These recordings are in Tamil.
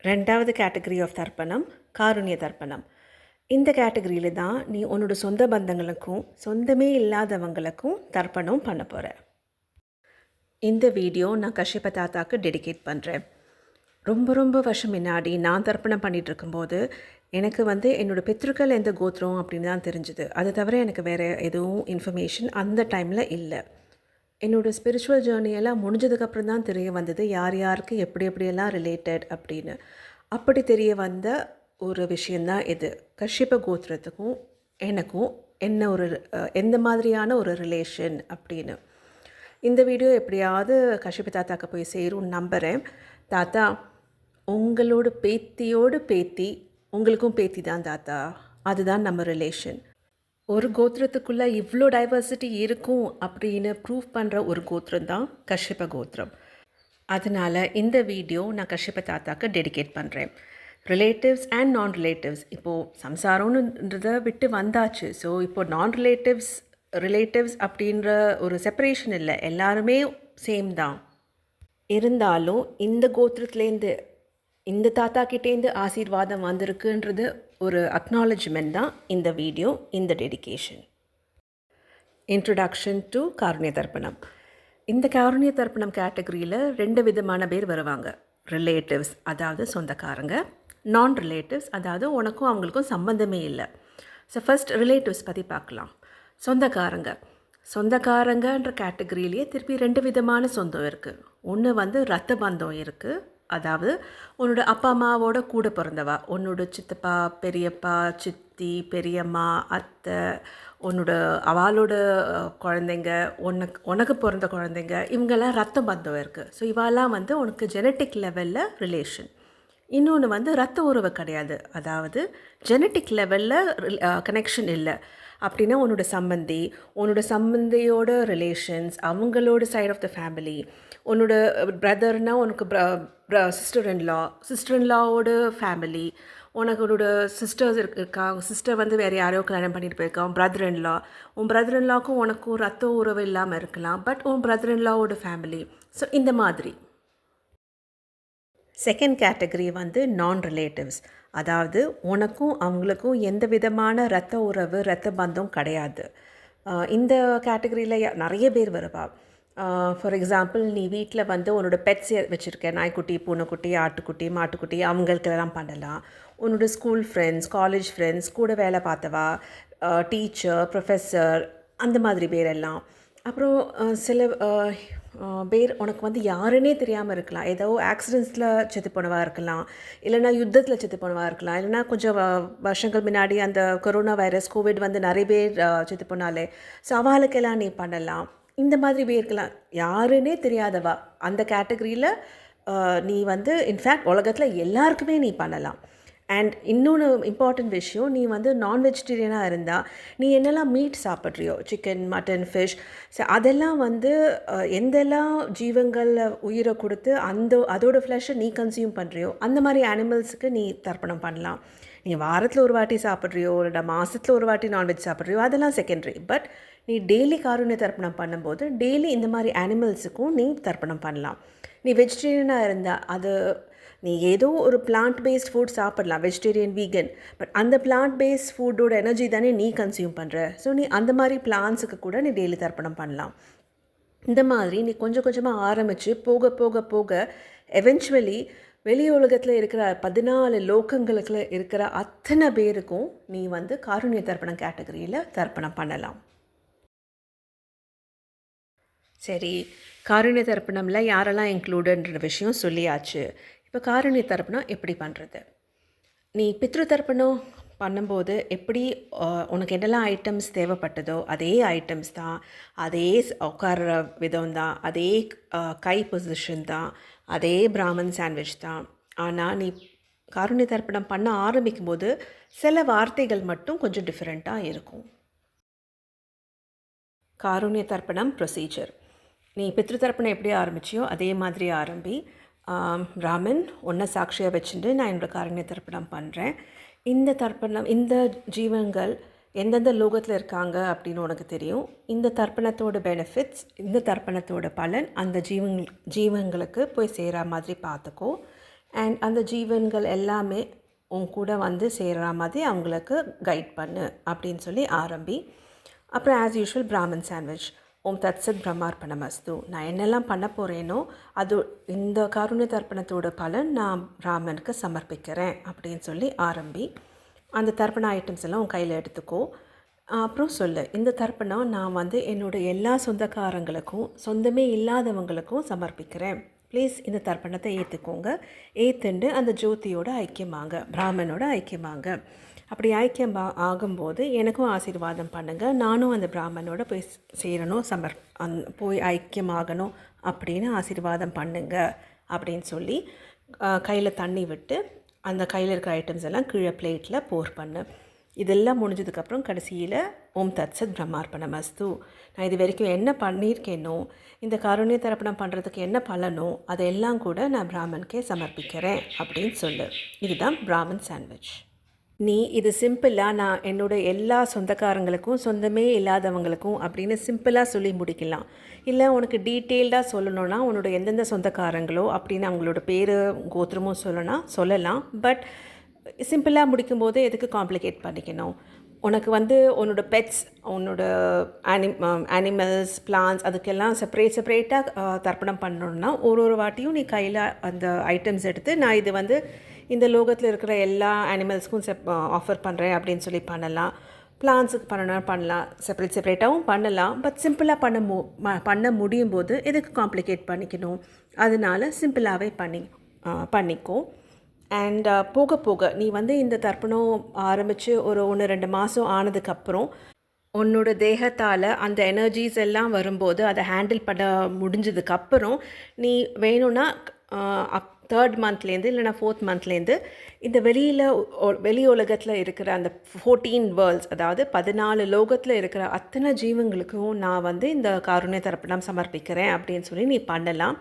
ரெண்டாவது கேட்டகரி ஆஃப் தர்ப்பணம் காருண்ய தர்ப்பணம். இந்த கேட்டகரியில் தான் நீ உன்னோட சொந்த பந்தங்களுக்கும் சொந்தமே இல்லாதவங்களுக்கும் தர்ப்பணம் பண்ண போகிற. இந்த வீடியோ நான் கஷ்யப தாத்தாக்கு டெடிகேட் பண்ணுறேன். ரொம்ப வருஷம் முன்னாடி நான் தர்ப்பணம் பண்ணிகிட்டு இருக்கும்போது எனக்கு என்னோடய பித்ருக்கள் எந்த கோத்திரம் அப்படின்னு தான் தெரிஞ்சுது. அதை தவிர எனக்கு வேறு எதுவும் இன்ஃபர்மேஷன் அந்த டைமில் இல்லை. என்னோடய ஸ்பிரிச்சுவல் ஜேர்னியெல்லாம் முடிஞ்சதுக்கப்புறம் தான் தெரிய வந்தது யார் யாருக்கு எப்படியெல்லாம் ரிலேட்டட் அப்படின்னு. அப்படி தெரிய வந்த ஒரு விஷயந்தான் இது. கஷ்யப கோத்திரத்துக்கும் எனக்கும் எந்த மாதிரியான ஒரு ரிலேஷன் அப்படின்னு. இந்த வீடியோ எப்படியாவது கஷ்யப தாத்தாக்கு போய் சேரும்னு நம்புகிறேன். தாத்தா, உங்களோட பேத்தியோடு பேத்தி உங்களுக்கும் பேத்தி தான் தாத்தா. அதுதான் நம்ம ரிலேஷன். ஒரு கோத்திரத்துக்குள்ளே இவ்வளோ டைவர்சிட்டி இருக்கும் அப்படின்னு ப்ரூவ் பண்ணுற ஒரு கோத்திரம் தான் கஷ்யப கோத்திரம். அதனால் இந்த வீடியோ நான் கஷ்யப தாத்தாக்கு டெடிகேட் பண்ணுறேன். ரிலேட்டிவ்ஸ் அண்ட் நான் ரிலேட்டிவ்ஸ் இப்போது சம்சாரம்ன்றதை விட்டு வந்தாச்சு. ஸோ இப்போது நான் ரிலேட்டிவ்ஸ் அப்படின்ற ஒரு செப்பரேஷன் இல்லை, எல்லாருமே சேம் தான். இருந்தாலும் இந்த கோத்திரத்துலேருந்து இந்த தாத்தா கிட்டேருந்து ஆசீர்வாதம் வந்திருக்குன்றது ஒரு அக்னாலஜ்மெண்ட் தான் இந்த வீடியோ, இந்த டெடிகேஷன். இன்ட்ரடக்ஷன் டு காருண்ய தர்ப்பணம். இந்த காருண்ய தர்ப்பணம் கேட்டகரியில் 2 விதமான பேர் வருவாங்க. ரிலேட்டிவ்ஸ், அதாவது சொந்தக்காரங்க. நான் ரிலேட்டிவ்ஸ், அதாவது உனக்கும் அவங்களுக்கும் சம்மந்தமே இல்லை. ஸோ ஃபஸ்ட் ரிலேட்டிவ்ஸ் பற்றி பார்க்கலாம். சொந்தக்காரங்கன்ற கேட்டகரியிலேயே திருப்பி 2 விதமான சொந்தம் இருக்குது. ஒன்று ரத்த பந்தம் இருக்குது, அதாவது உன்னோட அப்பா அம்மாவோட கூட பிறந்தவா, உன்னோட சித்தப்பா, பெரியப்பா, சித்தி, பெரியம்மா, அத்தை, அவளோட குழந்தைங்க, உனக்கு பிறந்த குழந்தைங்க, இவங்கெல்லாம் ரத்த பந்தம் இருக்குது. ஸோ இவாலாம் உனக்கு ஜெனட்டிக் லெவலில் ரிலேஷன். இன்னொன்று ரத்த உறவு கிடையாது, அதாவது ஜெனட்டிக் லெவலில் கனெக்ஷன் இல்லை. அப்படின்னா உன்னோட சம்பந்தியோட ரிலேஷன்ஸ், அவங்களோட சைட் ஆஃப் த ஃபேமிலி. உன்னோட பிரதர்னால் உனக்கு சிஸ்டர்-இன்-லாவோட ஃபேமிலி. உன்னோட சிஸ்டர்ஸ் இருக்காங்க, சிஸ்டர் வேறு யாரையோ கல்யாணம் பண்ணிட்டு போயிருக்கான், பிரதர்-இன்-லா. உன் பிரதர்-இன்-லாவுக்கும் உனக்கும் ரத்த உறவு இல்லாமல் இருக்கலாம், பட் உன் பிரதர்-இன்-லாவோட ஃபேமிலி. ஸோ இந்த மாதிரி. செகண்ட் கேட்டகரி நான் ரிலேட்டிவ்ஸ், அதாவது உனக்கும் அவங்களுக்கும் எந்த விதமான இரத்த உறவு, இரத்த பந்தம் கிடையாது. இந்த கேட்டகரியில் நிறைய பேர் வருவா. ஃபார் எக்ஸாம்பிள், நீ வீட்டில் உன்னோட பெட்ஸ் வச்சுருக்க, நாய்க்குட்டி, பூனைக்குட்டி, ஆட்டுக்குட்டி, மாட்டுக்குட்டி, அவங்களுக்கெல்லாம் பண்ணலாம். உன்னோட ஸ்கூல் ஃப்ரெண்ட்ஸ், காலேஜ் ஃப்ரெண்ட்ஸ், கூட வேலை பார்த்தவா, டீச்சர், ப்ரொஃபஸர், அந்த மாதிரி பேரெல்லாம். அப்புறம் சில பேர் உனக்கு யாருன்னே தெரியாமல் இருக்கலாம். ஏதோ ஆக்சிடென்ட்ஸில் செத்து போனவா இருக்கலாம், இல்லைனா யுத்தத்தில் செத்து போனவா இருக்கலாம், இல்லைனா கொஞ்சம் வருஷங்கள் முன்னாடி அந்த கொரோனா வைரஸ், கோவிட் நிறைய பேர் செத்து போனாலே. ஸோ அவளுக்கெல்லாம் நீ பண்ணலாம். இந்த மாதிரி பேருக்கெல்லாம் யாருன்னே தெரியாதவா, அந்த கேட்டகரியில் நீ இன்ஃபேக்ட் உலகத்தில் எல்லாருக்குமே நீ பண்ணலாம். அண்ட் இன்னொன்று இம்பார்ட்டண்ட் விஷயம், நீ நான் வெஜிடேரியனாக இருந்தால் நீ என்னெல்லாம் மீட் சாப்பிட்றியோ, சிக்கன், மட்டன், ஃபிஷ், ஸோ அதெல்லாம் எந்தெல்லாம் ஜீவங்களில் உயிரை கொடுத்து அதோட ஃப்ளஷை நீ கன்சியூம் பண்ணுறியோ அந்த மாதிரி அனிமல்ஸுக்கு நீ தர்ப்பணம் பண்ணலாம். நீ வாரத்தில் ஒரு வாட்டி சாப்பிட்றியோ, இல்லை மாதத்தில் ஒரு வாட்டி நான்வெஜ் சாப்பிட்றியோ, அதெல்லாம் செகண்டரி. பட் நீ டெய்லி காருண்ய தர்ப்பணம் பண்ணும்போது டெய்லி இந்த மாதிரி அனிமல்ஸுக்கும் நீ தர்ப்பணம் பண்ணலாம். நீ வெஜிடேரியனாக இருந்தால் நீ ஏதோ ஒரு பிளான்ட் பேஸ்ட் ஃபுட் சாப்பிடலாம், வெஜிடேரியன், வீகன், பட் அந்த பிளான்ட் பேஸ்ட் ஃபுட்டோட எனர்ஜி தானே நீ கன்சியூம் பண்ணுற. ஸோ நீ அந்த மாதிரி பிளான்ஸுக்கு கூட நீ டெய்லி தர்ப்பணம் பண்ணலாம். இந்த மாதிரி நீ கொஞ்சம் கொஞ்சமாக ஆரம்பித்து போக போக போக எவென்ச்சுவலி வெளி உலகத்தில் இருக்கிற 14 லோகங்களுக்கு இருக்கிற அத்தனை பேருக்கும் நீ காருண்ய தர்ப்பணம் கேட்டகரியில் தர்ப்பணம் பண்ணலாம். சரி, காருண்ய தர்ப்பணமில் யாரெல்லாம் இன்க்ளூடுன்ற விஷயம் சொல்லியாச்சு. இப்போ காருண்ய தர்ப்பணம் எப்படி பண்ணுறது? நீ பித்ரு தர்ப்பணம் பண்ணும்போது எப்படி உனக்கு என்னெல்லாம் ஐட்டம்ஸ் தேவைப்பட்டதோ அதே ஐட்டம்ஸ் தான், அதே உட்கார்ற விதம் தான், அதே கை பொசிஷன் தான், அதே பிராமன் சாண்ட்விச் தான். ஆனால் நீ காருண்ய தர்ப்பணம் பண்ண ஆரம்பிக்கும் போது சில வார்த்தைகள் மட்டும் கொஞ்சம் டிஃப்ரெண்ட்டாக இருக்கும். காருண்ய தர்ப்பணம் ப்ரொசீஜர். நீ பித்ரு தர்ப்பணம் எப்படி ஆரம்பிச்சியோ அதே மாதிரி ஆரம்பி. ராமன் ஒன்றை சாட்சியாக வச்சுட்டு நான் என்னோடய காருண்ய தர்ப்பணம் பண்ணுறேன். இந்த ஜீவன்கள் எந்தெந்த லோகத்தில் இருக்காங்க அப்படின்னு உனக்கு தெரியும். இந்த தர்ப்பணத்தோட பெனிஃபிட்ஸ், இந்த தர்ப்பணத்தோட பலன் அந்த ஜீவங்களுக்கு போய் சேர மாதிரி பார்த்துக்கோ. அண்ட் அந்த ஜீவன்கள் எல்லாமே உன் கூட வந்து சேர்கிற மாதிரி அவங்களுக்கு கைட் பண்ணு அப்படின்னு சொல்லி ஆரம்பி. அப்புறம் ஆஸ் யூஷுவல் பிராமன் சாண்ட்விச். ஓம் தத்சத் பிரம்மார்ப்பணமஸ்து. நான் என்னெல்லாம் பண்ண போகிறேனோ அது இந்த காருண்ய தர்ப்பணத்தோட பலன் நான் பிராமனுக்கு சமர்ப்பிக்கிறேன் அப்படின்னு சொல்லி ஆரம்பி. அந்த தர்ப்பண ஐட்டம்ஸ் எல்லாம் உன் கையில் எடுத்துக்கோ. அப்புறம் சொல்லு, இந்த தர்ப்பணம் நான் வந்து என்னோடய எல்லா சொந்தக்காரங்களுக்கும் சொந்தமே இல்லாதவங்களுக்கும் சமர்ப்பிக்கிறேன். ப்ளீஸ் இந்த தர்ப்பணத்தை ஏற்றுக்கோங்க. ஏற்றுண்டு அந்த ஜோதியோட ஐக்கியமாங்க, பிராமனோட ஐக்கியமாங்க. அப்படி ஐக்கியம் ஆகும்போது எனக்கும் ஆசீர்வாதம் பண்ணுங்கள். நானும் அந்த பிராமனோட போய் சேரணும், போய் ஐக்கியமாகணும் அப்படின்னு ஆசீர்வாதம் பண்ணுங்க அப்படின்னு சொல்லி கையில் தண்ணி விட்டு அந்த கையில் இருக்கிற ஐட்டம்ஸ் எல்லாம் கீழே பிளேட்டில் போர் பண்ணு. இதெல்லாம் முடிஞ்சதுக்கப்புறம் கடைசியில் ஓம் தத்சத் பிரம்மார்ப்பணமஸ்து. நான் இது வரைக்கும் என்ன பண்ணியிருக்கேனோ, இந்த காருண்ய தர்ப்பணம் பண்ணுறதுக்கு என்ன பலனோ அதெல்லாம் கூட நான் பிராமனுக்கே சமர்ப்பிக்கிறேன் அப்படின்னு சொல்லு. இதுதான் பிராமன் சாண்ட்விச். நீ இது சிம்பிளாக நான் என்னோடய எல்லா சொந்தக்காரங்களுக்கும் சொந்தமே இல்லாதவங்களுக்கும் அப்படின்னு சிம்பிளாக சொல்லி முடிக்கலாம். இல்லை உனக்கு டீட்டெயில்டாக சொல்லணுன்னா உன்னோட எந்தெந்த சொந்தக்காரங்களோ அப்படின்னு அவங்களோட பேர் கோத்திரமும் சொல்லலாம். பட் சிம்பிளாக முடிக்கும்போது எதுக்கு காம்ப்ளிகேட் பண்ணிக்கணும்? உனக்கு வந்து உன்னோட பெட்ஸ், உன்னோட அனிமல்ஸ், பிளான்ஸ் அதுக்கெல்லாம் செப்பரேட்டாக தர்ப்பணம் பண்ணணுன்னா ஒரு வாட்டியும் நீ கையில் அந்த ஐட்டம்ஸ் எடுத்து நான் இது வந்து இந்த லோகத்தில் இருக்கிற எல்லா அனிமல்ஸ்க்கும் ஆஃபர் பண்ணுறேன் அப்படின்னு சொல்லி பண்ணலாம். பிளான்ஸுக்கு பண்ணலாம், செப்பரேட்டாகவும் பண்ணலாம். பட் சிம்பிளாக பண்ண முடியும் போது எதுக்கு காம்ப்ளிகேட் பண்ணிக்கணும்? அதனால சிம்பிளாகவே பண்ணிக்கோ. அண்ட் போக போக நீ வந்து இந்த தர்ப்பணம் ஆரம்பித்து ஒரு 1-2 மாதம் ஆனதுக்கப்புறம் உன்னோட தேகத்தால் அந்த எனர்ஜிஸ் எல்லாம் வரும்போது அதை ஹேண்டில் பண்ண முடிஞ்சதுக்கப்புறம் நீ வேணும்னா 3rd மந்த்லேருந்து இல்லைனா 4th மந்த்லேருந்து இந்த வெளி உலகத்தில் இருக்கிற அந்த 14 வேர்ல்ட்ஸ், அதாவது 14 லோகத்தில் இருக்கிற அத்தனை ஜீவங்களுக்கும் நான் வந்து இந்த காருண்ய தர்ப்பணம் சமர்ப்பிக்கிறேன் அப்படின்னு சொல்லி நீ பண்ணலாம்.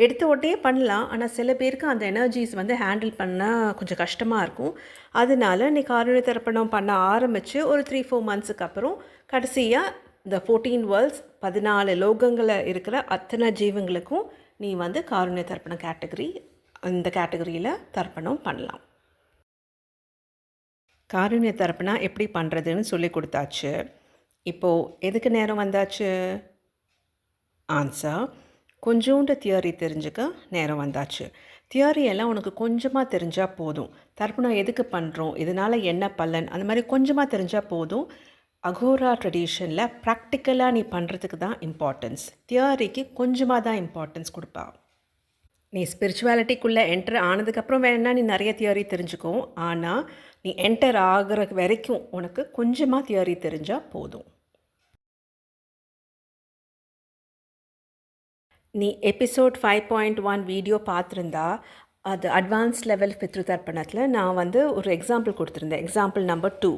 எடுத்த உடனே பண்ணலாம். ஆனால் சில பேருக்கு அந்த எனர்ஜிஸ் வந்து ஹேண்டில் பண்ண கொஞ்சம் கஷ்டமாக இருக்கும். அதனால நீ காருண்ய தர்ப்பணம் பண்ண ஆரம்பித்து ஒரு 3-4 மந்த்ஸுக்கு அப்புறம் கடைசியாக இந்த 14 வேர்ல்ட்ஸ் 14 லோகங்களில் இருக்கிற அத்தனை ஜீவங்களுக்கும் நீ வந்து காருண்ய தர்ப்பணம் இந்த கேட்டகரியில் தர்ப்பணம் பண்ணலாம். காருண்ய தர்ப்பணம் எப்படி பண்ணுறதுன்னு சொல்லி கொடுத்தாச்சு. இப்போது எதுக்கு நேரம் வந்தாச்சு? ஆன்சர், கொஞ்சோண்டு தியரி தெரிஞ்சுக்க நேரம் வந்தாச்சு. தியரியெல்லாம் உனக்கு கொஞ்சமாக தெரிஞ்சால் போதும். தர்ப்பணம் எதுக்கு பண்ணுறோம், இதனால் என்ன பலன், அந்த மாதிரி கொஞ்சமாக தெரிஞ்சால் போதும். அகோரா ட்ரெடிஷனில் ப்ராக்டிக்கலாக நீ பண்ணுறதுக்கு தான் இம்பார்ட்டன்ஸ். தியரிக்கு கொஞ்சமாக தான் இம்பார்ட்டன்ஸ் கொடுப்பா. நீ ஸ்பிரிச்சுவாலிட்டிக்குள்ளே என்டர் ஆனதுக்கப்புறம் வேணால் நீ நிறைய தியரி தெரிஞ்சுக்கோ. ஆனால் நீ என்டர் ஆகிற வரைக்கும் உனக்கு கொஞ்சமாக தியரி தெரிஞ்சால் போதும். நீ எபிசோட் 5.1 வீடியோ பார்த்துருந்தா அது அட்வான்ஸ் லெவல் பித்ரு தர்ப்பணத்தில் நான் வந்து ஒரு எக்ஸாம்பிள் கொடுத்துருந்தேன். எக்ஸாம்பிள் நம்பர் 2,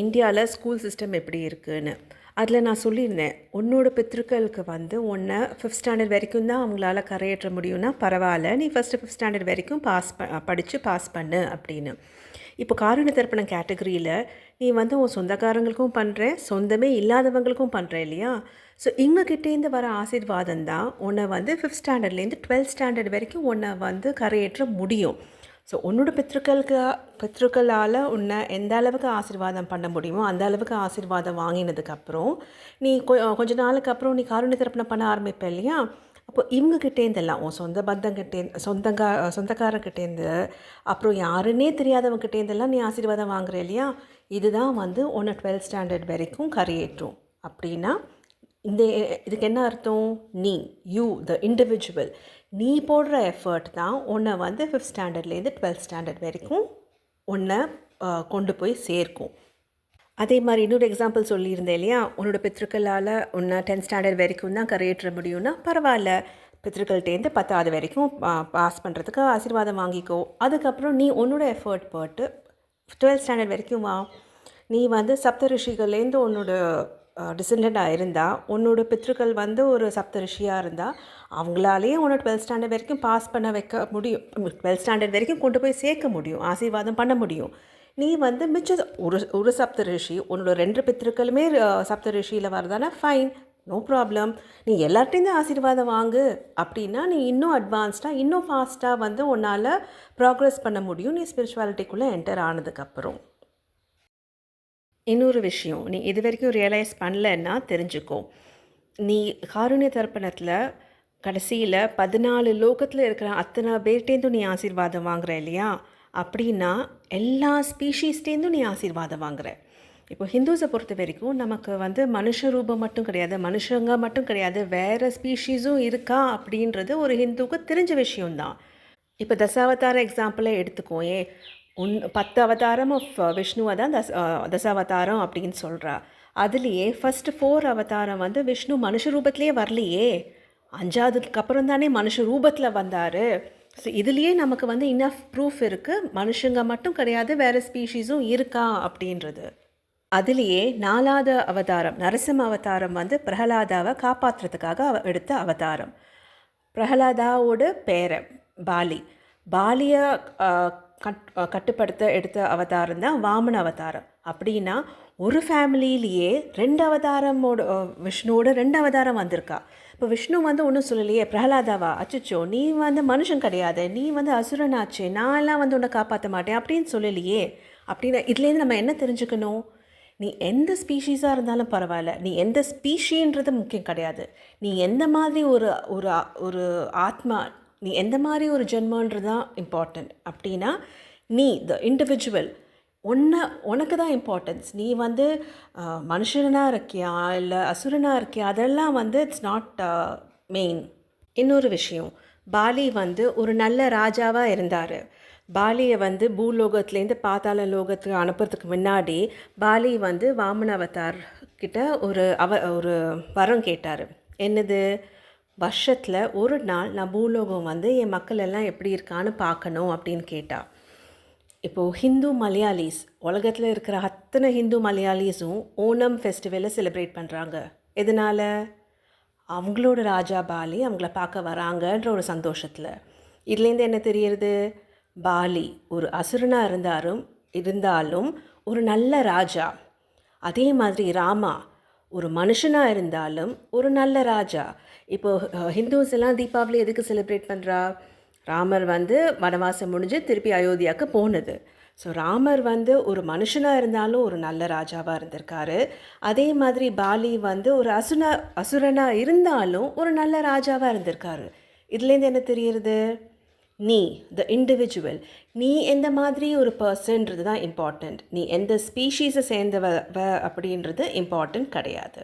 இந்தியாவில் ஸ்கூல் சிஸ்டம் எப்படி இருக்குதுன்னு. அதில் நான் சொல்லியிருந்தேன், உன்னோட பித்ருக்களுக்கு வந்து உன்னை 5th ஸ்டாண்டர்ட் வரைக்கும் தான் அவங்களால கரையேற்ற முடியும்னா பரவாயில்ல, நீ ஃபஸ்ட்டு 5th ஸ்டாண்டர்ட் வரைக்கும் படித்து பாஸ் பண்ணு அப்படின்னு. இப்போ காருண்ய தர்ப்பணம் கேட்டகரியில் நீ வந்து உன் சொந்தக்காரங்களுக்கும் பண்ணுற, சொந்தமே இல்லாதவங்களுக்கும் பண்ணுற இல்லையா? ஸோ இங்ககிட்டேருந்து வர ஆசீர்வாதம் தான் உன்னை வந்து 5th ஸ்டாண்டர்ட்லேருந்து 12th ஸ்டாண்டர்ட் வரைக்கும் உன்னை வந்து கரையேற்ற முடியும். ஸோ உன்னோட பித்ருக்களால் உன்னை எந்த அளவுக்கு ஆசீர்வாதம் பண்ண முடியுமோ அந்த அளவுக்கு ஆசீர்வாதம் வாங்கினதுக்கப்புறம் நீ கொஞ்ச நாளுக்கு அப்புறம் நீ காருண்ய தர்ப்பணம் பண்ண ஆரம்பிப்ப இல்லையா? அப்போ இவங்ககிட்டேருந்தெல்லாம் உன் சொந்தக்காரங்கிட்டேருந்து அப்புறம் யாருன்னே தெரியாதவங்ககிட்டேருந்தெல்லாம் நீ ஆசீர்வாதம் வாங்குற இல்லையா? இதுதான் வந்து உன்னை 12th ஸ்டாண்டர்ட் வரைக்கும் கரையேற்றும். அப்படின்னா இதுக்கு என்ன அர்த்தம்? யூ த இண்டிவிஜுவல், நீ போடுற எஃபர்ட் தான் உன்னை வந்து 5th ஸ்டாண்டர்ட்லேருந்து 12th ஸ்டாண்டர்ட் வரைக்கும் உன்னை கொண்டு போய் சேர்க்கும். அதே மாதிரி இன்னொரு எக்ஸாம்பிள் சொல்லியிருந்தேன் இல்லையா? உன்னோட பித்ருக்களால் உன்னை 10th ஸ்டாண்டர்ட் வரைக்கும் தான் கரையேற்ற முடியும்னா பரவாயில்ல, பித்ருக்கள்கிட்டேருந்து 10வது வரைக்கும் பாஸ் பண்ணுறதுக்கு ஆசீர்வாதம் வாங்கிக்கோ. அதுக்கப்புறம் நீ உன்னோட எஃபர்ட் போட்டு 12th ஸ்டாண்டர்ட் வரைக்கும் வா. நீ வந்து சப்த ரிஷிகள்லேருந்து உன்னோட டிசெண்டண்டாக இருந்தால், உன்னோட பித்ருக்கள் வந்து ஒரு சப்த ரிஷியாக இருந்தால் அவங்களாலேயே உன்னோட 12th ஸ்டாண்டர்ட் வரைக்கும் பாஸ் பண்ண வைக்க முடியும். 12th ஸ்டாண்டர்ட் வரைக்கும் கொண்டு போய் சேர்க்க முடியும், ஆசீர்வாதம் பண்ண முடியும். நீ வந்து மிச்சம் ஒரு சப்த ரிஷி, உன்னோட 2 பித்ருக்களுமே சப்த ரிஷியில் வரதானா ஃபைன், நோ ப்ராப்ளம். நீ எல்லார்ட்டேருந்து ஆசீர்வாதம் வாங்கு அப்படின்னா, நீ இன்னும் அட்வான்ஸ்டாக, இன்னும் ஃபாஸ்ட்டாக வந்து உன்னால் ப்ராக்ரஸ் பண்ண முடியும் நீ ஸ்பிரிச்சுவாலிட்டிக்குள்ளே என்டர் ஆனதுக்கப்புறம். இன்னொரு விஷயம், நீ இது வரைக்கும் ரியலைஸ் பண்ணலன்னா தெரிஞ்சுக்கோ. நீ காருண்ய தர்ப்பணத்தில் கடைசியில் 14 லோகத்தில் இருக்கிற அத்தனை பேர்ட்டேருந்தும் நீ ஆசீர்வாதம் வாங்குற இல்லையா? அப்படின்னா எல்லா ஸ்பீஷீஸ்டேருந்தும் நீ ஆசீர்வாதம் வாங்குற. இப்போ ஹிந்துஸை பொறுத்த வரைக்கும் நமக்கு வந்து மனுஷ ரூபம் மட்டும் கிடையாது, மனுஷங்க மட்டும் கிடையாது, வேறு ஸ்பீஷீஸும் இருக்கா அப்படின்றது ஒரு ஹிந்துவுக்கு தெரிஞ்ச விஷயம்தான். இப்போ தசாவதார எக்ஸாம்பிளை எடுத்துக்கோயே. 10 அவதாரம் ஆஃப் விஷ்ணுவை தான் தசாவதாரம் அப்படின்னு சொல்கிறா. அதுலேயே ஃபஸ்ட்டு 4 அவதாரம் வந்து விஷ்ணு மனுஷ ரூபத்திலே வரலையே, 5ஆவதுக்கு அப்புறம் தானே மனுஷ ரூபத்தில் வந்தார். ஸோ இதுலேயே நமக்கு வந்து இனஃப் ப்ரூஃப் இருக்குது, மனுஷங்க மட்டும் கிடையாது, வேறு ஸ்பீஷீஸும் இருக்கா அப்படின்றது. அதுலேயே 4ஆவது அவதாரம் நரசிம்ம அவதாரம் வந்து பிரகலாதாவை காப்பாற்றுறதுக்காக எடுத்த அவதாரம். பிரகலாதாவோட பேரன் பாலியை கட்டுப்படுத்த எடுத்த அவதாரம் தான் வாமன அவதாரம். அப்படின்னா ஒரு ஃபேமிலியிலேயே 2 அவதாரமோட விஷ்ணுவோட 2 அவதாரம் வந்திருக்கா. இப்போ விஷ்ணு வந்து ஒன்றும் சொல்லலையே, பிரகலாதாவா அச்சோ நீ வந்து மனுஷன் கிடையாது, நீ வந்து அசுரனாச்சே, நான் எல்லாம் வந்து உன்னை காப்பாற்ற மாட்டேன் அப்படின்னு சொல்லலையே. அப்படின்னா இதுலேருந்து நம்ம என்ன தெரிஞ்சுக்கணும்? நீ எந்த ஸ்பீஷீஸாக இருந்தாலும் பரவாயில்ல, நீ எந்த ஸ்பீஷின்றது முக்கியம் கிடையாது. நீ எந்த மாதிரி ஒரு ஒரு ஒரு ஆத்மா, நீ எந்த மாதிரி ஒரு ஜென்மன்றது தான் இம்பார்ட்டண்ட். அப்படின்னா நீ த இண்டிவிஜுவல் உனக்கு தான் இம்பார்ட்டன்ஸ். நீ வந்து மனுஷனாக இருக்கியா இல்லை அசுரனாக இருக்கியா, அதெல்லாம் வந்து இட்ஸ் நாட் மெயின். இன்னொரு விஷயம், பாலி வந்து ஒரு நல்ல ராஜாவாக இருந்தார். பாலியை வந்து பூலோகத்துலேருந்து பாதாள லோகத்துக்கு அனுப்புறதுக்கு முன்னாடி பாலி வந்து வாமன அவதார் கிட்ட ஒரு வரம் கேட்டார். என்னது? வருஷத்தில் ஒரு நாள் நான் பூலோகம் வந்து என் மக்கள் எல்லாம் எப்படி இருக்கான்னு பார்க்கணும் அப்படின்னு கேட்டா. இப்போது ஹிந்து மலையாளிஸ், உலகத்தில் இருக்கிற அத்தனை ஹிந்து மலையாளிஸும் ஓணம் ஃபெஸ்டிவலை செலிப்ரேட் பண்ணுறாங்க. எதனால்? அவங்களோட ராஜா பாலி அவங்கள பார்க்க வராங்கன்ற ஒரு சந்தோஷத்தில். இதுலேருந்து என்ன தெரியுது? பாலி ஒரு அசுரனாக இருந்தாலும் ஒரு நல்ல ராஜா. அதே மாதிரி ராமா ஒரு மனுஷனாக இருந்தாலும் ஒரு நல்ல ராஜா. இப்போது ஹிந்துஸ் எல்லாம் தீபாவளி எதுக்கு செலிப்ரேட் பண்ணுறா? ராமர் வந்து வனவாசம் முடிஞ்சு திருப்பி அயோத்தியாவுக்கு போனது. ஸோ ராமர் வந்து ஒரு மனுஷனாக இருந்தாலும் ஒரு நல்ல ராஜாவாக இருந்திருக்காரு. அதே மாதிரி பாலி வந்து ஒரு அசுரனாக இருந்தாலும் ஒரு நல்ல ராஜாவாக இருந்திருக்காரு. இதுலேருந்து என்ன தெரியுது? நீ த இண்டிவிஜுவல், நீ எந்த மாதிரி ஒரு பர்சன்றது தான் இம்பார்ட்டண்ட். நீ எந்த ஸ்பீஷீஸை சேர்ந்தவ அப்படின்றது இம்பார்ட்டண்ட் கிடையாது.